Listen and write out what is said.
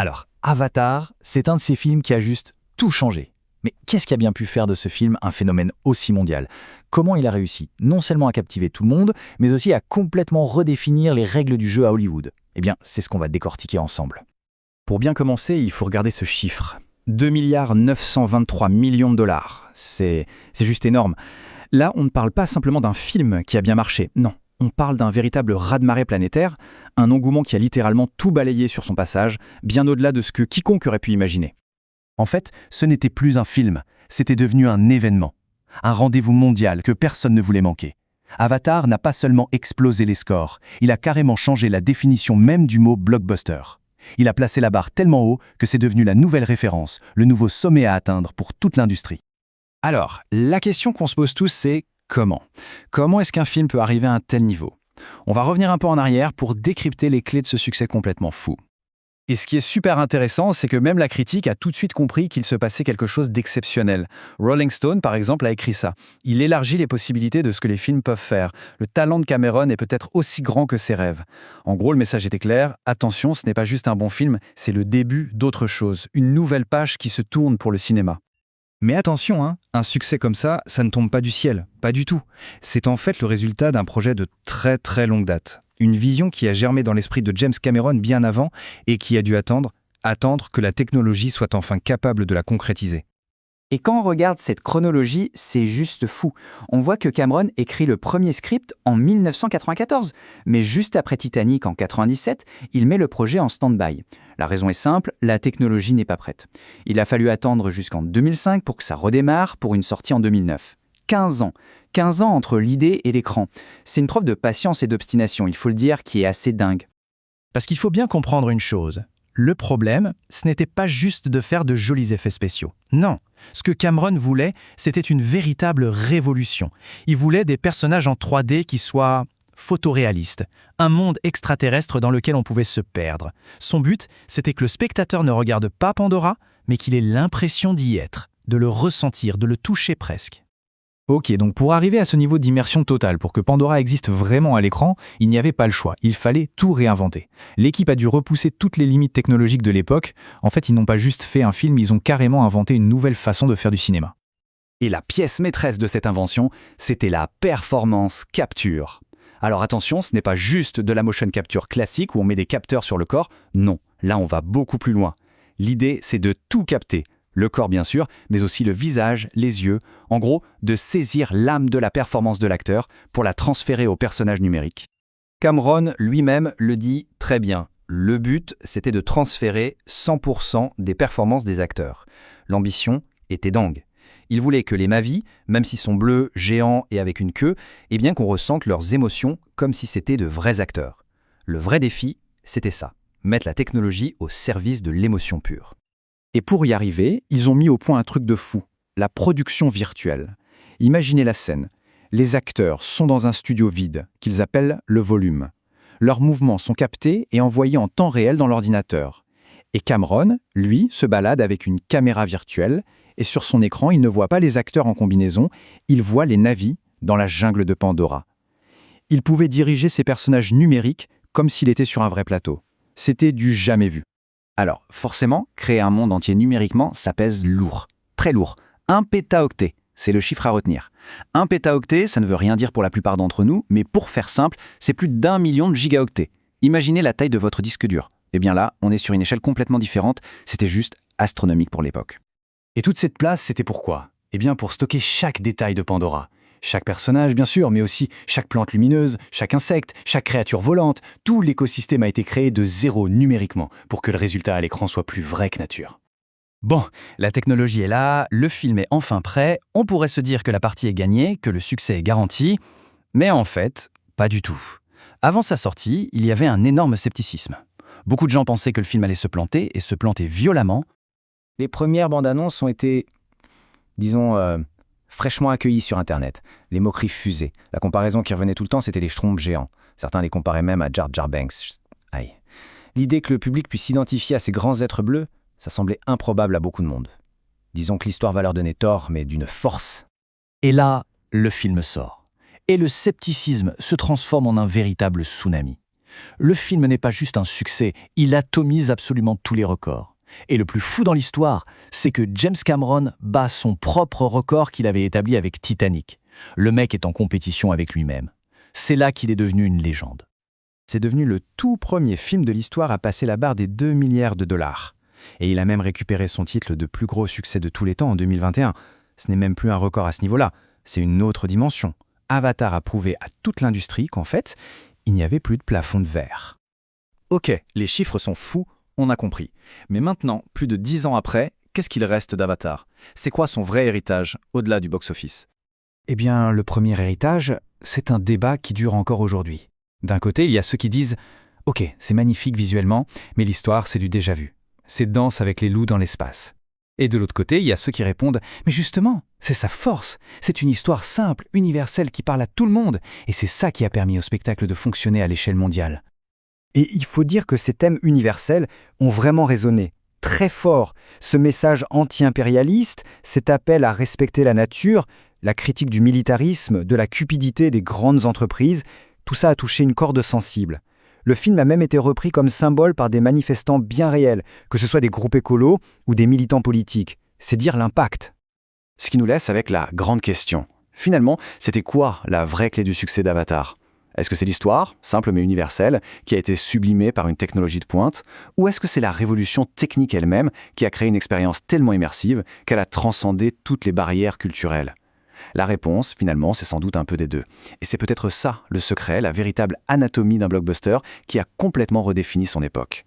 Alors, Avatar, c'est un de ces films qui a juste tout changé. Mais qu'est-ce qui a bien pu faire de ce film un phénomène aussi mondial? Comment il a réussi non seulement à captiver tout le monde, mais aussi à complètement redéfinir les règles du jeu à Hollywood? Eh bien, c'est ce qu'on va décortiquer ensemble. Pour bien commencer, il faut regarder ce chiffre. 2,923 milliards de dollars. C'est juste énorme. Là, on ne parle pas simplement d'un film qui a bien marché. Non, on parle d'un véritable raz-de-marée planétaire, un engouement qui a littéralement tout balayé sur son passage, bien au-delà de ce que quiconque aurait pu imaginer. En fait, ce n'était plus un film, c'était devenu un événement. Un rendez-vous mondial que personne ne voulait manquer. Avatar n'a pas seulement explosé les scores, il a carrément changé la définition même du mot blockbuster. Il a placé la barre tellement haut que c'est devenu la nouvelle référence, le nouveau sommet à atteindre pour toute l'industrie. Alors, la question qu'on se pose tous, c'est comment? Comment est-ce qu'un film peut arriver à un tel niveau? On va revenir un peu en arrière pour décrypter les clés de ce succès complètement fou. Et ce qui est super intéressant, c'est que même la critique a tout de suite compris qu'il se passait quelque chose d'exceptionnel. Rolling Stone, par exemple, a écrit ça. Il élargit les possibilités de ce que les films peuvent faire. Le talent de Cameron est peut-être aussi grand que ses rêves. En gros, le message était clair. Attention, ce n'est pas juste un bon film, c'est le début d'autre chose. Une nouvelle page qui se tourne pour le cinéma. Mais attention, un succès comme ça ne tombe pas du ciel, pas du tout. C'est en fait le résultat d'un projet de très très longue date. Une vision qui a germé dans l'esprit de James Cameron bien avant et qui a dû attendre que la technologie soit enfin capable de la concrétiser. Et quand on regarde cette chronologie, c'est juste fou. On voit que Cameron écrit le premier script en 1994, mais juste après Titanic en 97, il met le projet en stand-by. La raison est simple, la technologie n'est pas prête. Il a fallu attendre jusqu'en 2005 pour que ça redémarre pour une sortie en 2009. 15 ans. 15 ans entre l'idée et l'écran. C'est une preuve de patience et d'obstination, il faut le dire, qui est assez dingue. Parce qu'il faut bien comprendre une chose. Le problème, ce n'était pas juste de faire de jolis effets spéciaux. Non. Ce que Cameron voulait, c'était une véritable révolution. Il voulait des personnages en 3D qui soient photoréalistes, un monde extraterrestre dans lequel on pouvait se perdre. Son but, c'était que le spectateur ne regarde pas Pandora, mais qu'il ait l'impression d'y être, de le ressentir, de le toucher presque. Ok, donc pour arriver à ce niveau d'immersion totale, pour que Pandora existe vraiment à l'écran, il n'y avait pas le choix, il fallait tout réinventer. L'équipe a dû repousser toutes les limites technologiques de l'époque. En fait, ils n'ont pas juste fait un film, ils ont carrément inventé une nouvelle façon de faire du cinéma. Et la pièce maîtresse de cette invention, c'était la performance capture. Alors attention, ce n'est pas juste de la motion capture classique où on met des capteurs sur le corps, non, là on va beaucoup plus loin. L'idée, c'est de tout capter. Le corps bien sûr, mais aussi le visage, les yeux, en gros, de saisir l'âme de la performance de l'acteur pour la transférer au personnage numérique. Cameron lui-même le dit très bien, le but c'était de transférer 100% des performances des acteurs. L'ambition était dingue. Il voulait que les Mavis, même s'ils sont bleus, géants et avec une queue, eh bien qu'on ressente leurs émotions comme si c'était de vrais acteurs. Le vrai défi, c'était ça, mettre la technologie au service de l'émotion pure. Et pour y arriver, ils ont mis au point un truc de fou, la production virtuelle. Imaginez la scène. Les acteurs sont dans un studio vide, qu'ils appellent le volume. Leurs mouvements sont captés et envoyés en temps réel dans l'ordinateur. Et Cameron, lui, se balade avec une caméra virtuelle, et sur son écran, il ne voit pas les acteurs en combinaison, il voit les Na'vi dans la jungle de Pandora. Il pouvait diriger ses personnages numériques comme s'il était sur un vrai plateau. C'était du jamais vu. Alors, forcément, créer un monde entier numériquement, ça pèse lourd. Très lourd. 1 pétaoctet, c'est le chiffre à retenir. 1 pétaoctet, ça ne veut rien dire pour la plupart d'entre nous, mais pour faire simple, c'est plus d'1 million de gigaoctets. Imaginez la taille de votre disque dur. Eh bien là, on est sur une échelle complètement différente, c'était juste astronomique pour l'époque. Et toute cette place, c'était pourquoi? Eh bien pour stocker chaque détail de Pandora. Chaque personnage, bien sûr, mais aussi chaque plante lumineuse, chaque insecte, chaque créature volante. Tout l'écosystème a été créé de zéro numériquement pour que le résultat à l'écran soit plus vrai que nature. Bon, la technologie est là, le film est enfin prêt, on pourrait se dire que la partie est gagnée, que le succès est garanti, mais en fait, pas du tout. Avant sa sortie, il y avait un énorme scepticisme. Beaucoup de gens pensaient que le film allait se planter, et se planter violemment. Les premières bandes annonces ont été, disons, fraîchement accueillies sur Internet. Les moqueries fusaient. La comparaison qui revenait tout le temps, c'était les Schtroumpfs géants. Certains les comparaient même à Jar Jar Binks. Aïe. L'idée que le public puisse s'identifier à ces grands êtres bleus, ça semblait improbable à beaucoup de monde. Disons que l'histoire va leur donner tort, mais d'une force. Et là, le film sort. Et le scepticisme se transforme en un véritable tsunami. Le film n'est pas juste un succès, il atomise absolument tous les records. Et le plus fou dans l'histoire, c'est que James Cameron bat son propre record qu'il avait établi avec Titanic. Le mec est en compétition avec lui-même. C'est là qu'il est devenu une légende. C'est devenu le tout premier film de l'histoire à passer la barre des 2 milliards de dollars. Et il a même récupéré son titre de plus gros succès de tous les temps en 2021. Ce n'est même plus un record à ce niveau-là, c'est une autre dimension. Avatar a prouvé à toute l'industrie qu'en fait, il n'y avait plus de plafond de verre. Ok, les chiffres sont fous, on a compris. Mais maintenant, plus de 10 ans après, qu'est-ce qu'il reste d'Avatar? C'est quoi son vrai héritage, au-delà du box-office? Eh bien, le premier héritage, c'est un débat qui dure encore aujourd'hui. D'un côté, il y a ceux qui disent « Ok, c'est magnifique visuellement, mais l'histoire, c'est du déjà-vu. C'est Danse avec les loups dans l'espace. » Et de l'autre côté, il y a ceux qui répondent « Mais justement, c'est sa force. C'est une histoire simple, universelle, qui parle à tout le monde, et c'est ça qui a permis au spectacle de fonctionner à l'échelle mondiale. » Et il faut dire que ces thèmes universels ont vraiment résonné, très fort. Ce message anti-impérialiste, cet appel à respecter la nature, la critique du militarisme, de la cupidité des grandes entreprises, tout ça a touché une corde sensible. Le film a même été repris comme symbole par des manifestants bien réels, que ce soit des groupes écolos ou des militants politiques. C'est dire l'impact. Ce qui nous laisse avec la grande question. Finalement, c'était quoi la vraie clé du succès d'Avatar ? Est-ce que c'est l'histoire, simple mais universelle, qui a été sublimée par une technologie de pointe, ou est-ce que c'est la révolution technique elle-même qui a créé une expérience tellement immersive qu'elle a transcendé toutes les barrières culturelles ? La réponse, finalement, c'est sans doute un peu des deux. Et c'est peut-être ça, le secret, la véritable anatomie d'un blockbuster qui a complètement redéfini son époque.